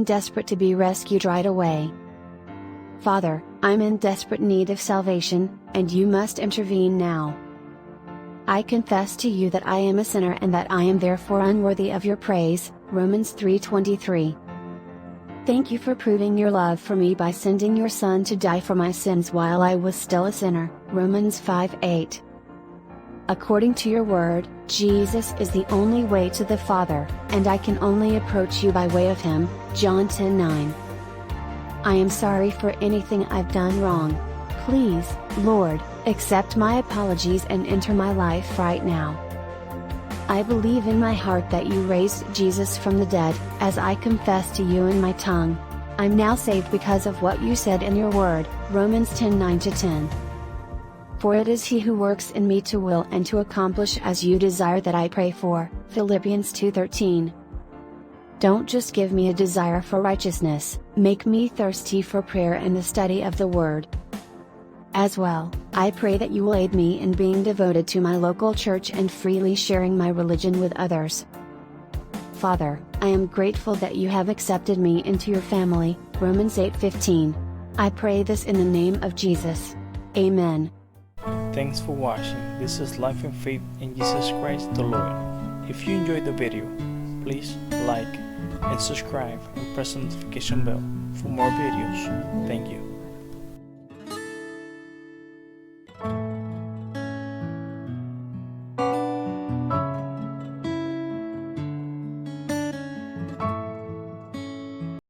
desperate to be rescued right away. Father, I'm in desperate need of salvation, and you must intervene now. I confess to you that I am a sinner and that I am therefore unworthy of your praise, Romans 3:23. Thank you for proving your love for me by sending your Son to die for my sins while I was still a sinner, Romans 5:8. According to your word, Jesus is the only way to the Father, and I can only approach you by way of him, John 10:9. I am sorry for anything I've done wrong. Please, Lord, accept my apologies and enter my life right now. I believe in my heart that you raised Jesus from the dead, as I confess to you in my tongue. I'm now saved because of what you said in your word, Romans 10:9-10. For it is he who works in me to will and to accomplish as you desire that I pray for, Philippians 2:13. Don't just give me a desire for righteousness, make me thirsty for prayer and the study of the word. As well, I pray that you will aid me in being devoted to my local church and freely sharing my religion with others. Father, I am grateful that you have accepted me into your family, Romans 8:15. I pray this in the name of Jesus. Amen. Thanks for watching. This is Life and Faith in Jesus Christ the Lord. If you enjoyed the video, please like and subscribe and press the notification bell for more videos. Thank you.